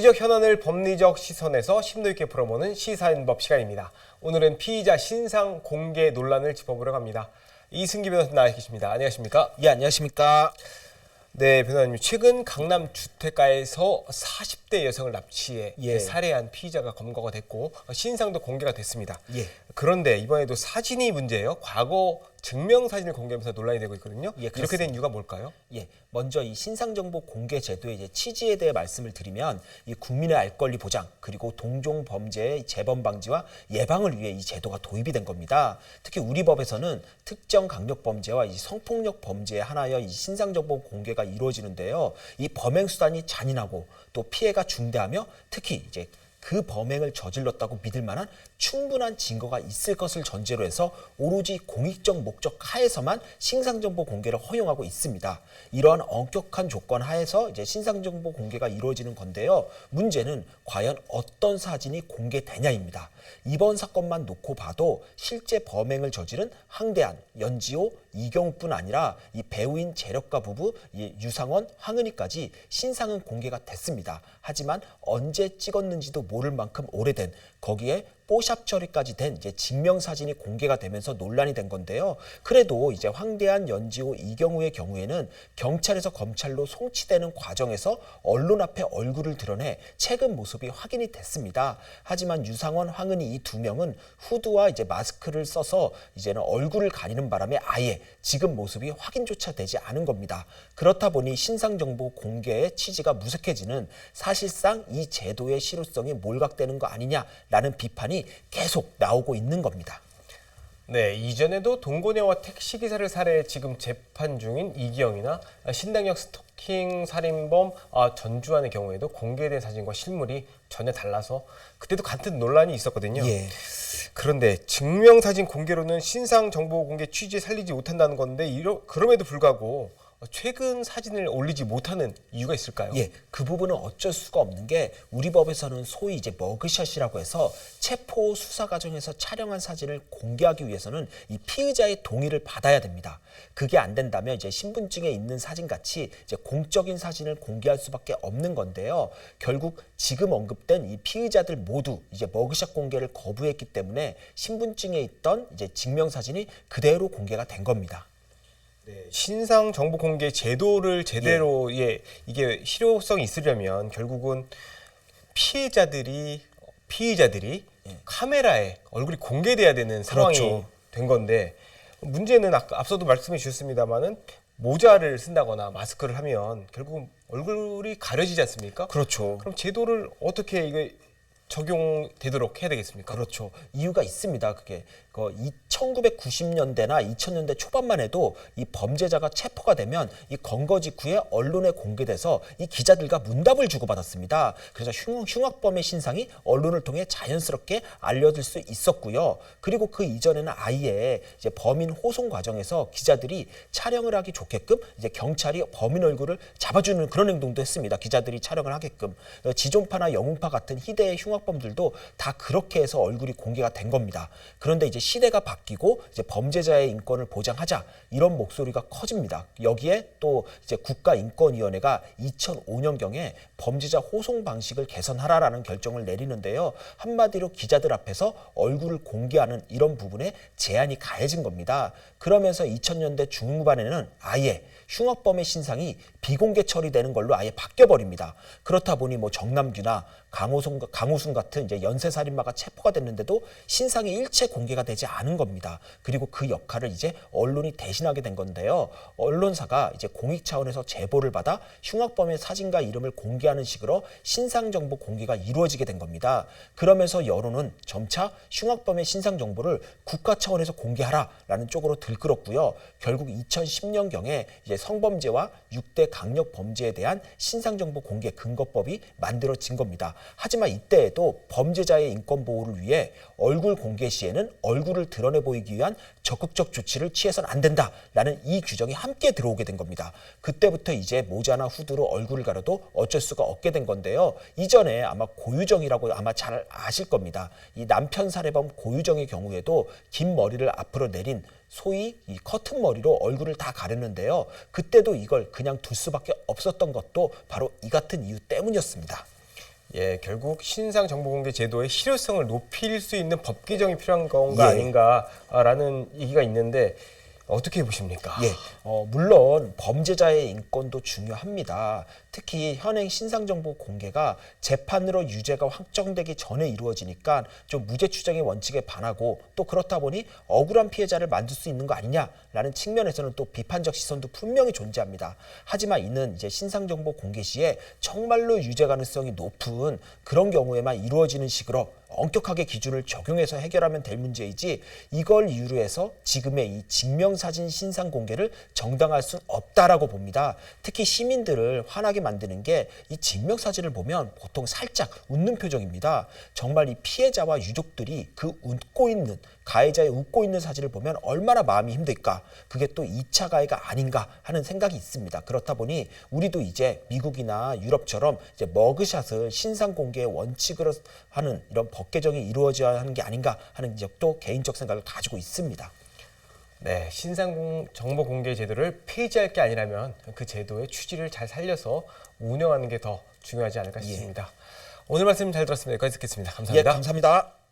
논리적 현안을 법리적 시선에서 심도 있게 풀어보는 시사인법 시간입니다. 오늘은 피의자 신상 공개 논란을 짚어보려고 합니다. 이승기 변호사 나와 계십니다. 안녕하십니까? 예, 안녕하십니까? 네, 변호사님. 최근 강남 주택가에서 40대 여성을 납치해 예. 살해한 피의자가 검거가 됐고 신상도 공개가 됐습니다. 예. 그런데 이번에도 사진이 문제예요. 과거 증명사진을 공개하면서 논란이 되고 있거든요. 예, 이렇게 된 이유가 뭘까요? 예, 먼저 이 신상정보 공개 제도의 이제 취지에 대해 말씀을 드리면 이 국민의 알 권리 보장 그리고 동종 범죄의 재범 방지와 예방을 위해 이 제도가 도입이 된 겁니다. 특히 우리 법에서는 특정 강력 범죄와 이 성폭력 범죄에 한하여 이 신상정보 공개가 이루어지는데요. 이 범행 수단이 잔인하고 또 피해가 중대하며 특히 이제 그 범행을 저질렀다고 믿을 만한 충분한 증거가 있을 것을 전제로 해서 오로지 공익적 목적 하에서만 신상정보 공개를 허용하고 있습니다. 이러한 엄격한 조건 하에서 이제 신상정보 공개가 이루어지는 건데요. 문제는 과연 어떤 사진이 공개되냐입니다. 이번 사건만 놓고 봐도 실제 범행을 저지른 황대한, 연지호, 이경우뿐 아니라 이 배우인 재력가 부부 유상원, 황은희까지 신상은 공개가 됐습니다. 하지만 언제 찍었는지도 모를 만큼 오래된 거기에 뽀샵 처리까지 된 이제 증명사진이 공개가 되면서 논란이 된 건데요. 그래도 이제 황대한, 연지호, 이경우의 경우에는 경찰에서 검찰로 송치되는 과정에서 언론 앞에 얼굴을 드러내 최근 모습이 확인이 됐습니다. 하지만 유상원, 황은희 이 두 명은 후드와 이제 마스크를 써서 이제는 얼굴을 가리는 바람에 아예 지금 모습이 확인조차 되지 않은 겁니다. 그렇다 보니 신상정보 공개의 취지가 무색해지는 사실상 이 제도의 실효성이 몰각되는 거 아니냐라는 비판이 계속 나오고 있는 겁니다. 네, 이전에도 동거녀와 택시기사를 살해해 지금 재판 중인 이기영이나 신당역 스토킹 살인범 전주환의 경우에도 공개된 사진과 실물이 전혀 달라서 그때도 같은 논란이 있었거든요. 예. 그런데 증명사진 공개로는 신상정보 공개 취지에 살리지 못한다는 건데 그럼에도 불구하고 최근 사진을 올리지 못하는 이유가 있을까요? 예, 그 부분은 어쩔 수가 없는 게 우리 법에서는 소위 이제 머그샷이라고 해서 체포 수사 과정에서 촬영한 사진을 공개하기 위해서는 이 피의자의 동의를 받아야 됩니다. 그게 안 된다면 이제 신분증에 있는 사진 같이 이제 공적인 사진을 공개할 수밖에 없는 건데요. 결국 지금 언급된 이 피의자들 모두 이제 머그샷 공개를 거부했기 때문에 신분증에 있던 이제 증명 사진이 그대로 공개가 된 겁니다. 네, 신상 정보 공개 제도를 제대로 이게 실효성이 있으려면 결국은 피의자들이 카메라에 얼굴이 공개돼야 되는 상황이 그렇죠. 된 건데 문제는 아까 앞서도 말씀해 주셨습니다만은 모자를 쓴다거나 마스크를 하면 결국은 얼굴이 가려지지 않습니까? 그렇죠. 그럼 제도를 어떻게 이게 적용되도록 해야 되겠습니까? 그렇죠. 이유가 있습니다. 그게 1990년대나 2000년대 초반만 해도 이 범죄자가 체포가 되면 이 검거 직후에 언론에 공개돼서 이 기자들과 문답을 주고받았습니다. 그래서 흉악범의 신상이 언론을 통해 자연스럽게 알려질 수 있었고요. 그리고 그 이전에는 아예 이제 범인 호송 과정에서 기자들이 촬영을 하기 좋게끔 이제 경찰이 범인 얼굴을 잡아주는 그런 행동도 했습니다. 기자들이 촬영을 하게끔. 지존파나 영웅파 같은 희대의 흉악범들도 다 그렇게 해서 얼굴이 공개가 된 겁니다. 그런데 이제 시대가 바뀌고 이제 범죄자의 인권을 보장하자 이런 목소리가 커집니다. 여기에 또 이제 국가인권위원회가 2005년경에 범죄자 호송 방식을 개선하라라는 결정을 내리는데요. 한마디로 기자들 앞에서 얼굴을 공개하는 이런 부분에 제한이 가해진 겁니다. 그러면서 2000년대 중후반에는 아예 흉악범의 신상이 비공개 처리되는 걸로 아예 바뀌어버립니다. 그렇다 보니 뭐 정남규나 강호순 같은 이제 연쇄살인마가 체포가 됐는데도 신상이 일체 공개가 되지 않은 겁니다. 그리고 그 역할을 이제 언론이 대신하게 된 건데요. 언론사가 이제 공익 차원에서 제보를 받아 흉악범의 사진과 이름을 공개하는 식으로 신상 정보 공개가 이루어지게 된 겁니다. 그러면서 여론은 점차 흉악범의 신상 정보를 국가 차원에서 공개하라라는 쪽으로 들끓었고요. 결국 2010년경에 이제 성범죄와 6대 강력 범죄에 대한 신상정보 공개 근거법이 만들어진 겁니다. 하지만 이때에도 범죄자의 인권 보호를 위해 얼굴 공개 시에는 얼굴을 드러내 보이기 위한 적극적 조치를 취해서는 안 된다라는 이 규정이 함께 들어오게 된 겁니다. 그때부터 이제 모자나 후드로 얼굴을 가려도 어쩔 수가 없게 된 건데요. 이전에 아마 고유정이라고 아마 잘 아실 겁니다. 이 남편 살해범 고유정의 경우에도 긴 머리를 앞으로 내린 소위 이 커튼 머리로 얼굴을 다 가렸는데요. 그때도 이걸 그냥 둘 수밖에 없었던 것도 바로 이 같은 이유 때문이었습니다. 예, 결국 신상 정보 공개 제도의 실효성을 높일 수 있는 법 개정이 필요한 건가 예. 아닌가라는 얘기가 있는데 어떻게 보십니까? 예, 물론 범죄자의 인권도 중요합니다. 특히 현행 신상정보 공개가 재판으로 유죄가 확정되기 전에 이루어지니까 좀 무죄 추정의 원칙에 반하고 또 그렇다 보니 억울한 피해자를 만들 수 있는 거 아니냐라는 측면에서는 또 비판적 시선도 분명히 존재합니다. 하지만 이는 이제 신상정보 공개 시에 정말로 유죄 가능성이 높은 그런 경우에만 이루어지는 식으로 엄격하게 기준을 적용해서 해결하면 될 문제이지 이걸 이유로 해서 지금의 이 증명사진 신상 공개를 정당화할 수는 없다라고 봅니다. 특히 시민들을 화나게 만드는 게 이 증명사진을 보면 보통 살짝 웃는 표정입니다. 정말 이 피해자와 유족들이 그 웃고 있는 가해자의 웃고 있는 사진을 보면 얼마나 마음이 힘들까. 그게 또 2차 가해가 아닌가 하는 생각이 있습니다. 그렇다 보니 우리도 이제 미국이나 유럽처럼 이제 머그샷을 신상 공개의 원칙으로 하는 이런 법 개정이 이루어져야 하는 게 아닌가 하는 지적도 개인적 생각을 가지고 있습니다. 네, 신상 정보 공개 제도를 폐지할 게 아니라면 그 제도의 취지를 잘 살려서 운영하는 게 더 중요하지 않을까 싶습니다. 오늘 말씀 잘 들었습니다. 여기까지 듣겠습니다. 예, 감사합니다. 감사합니다.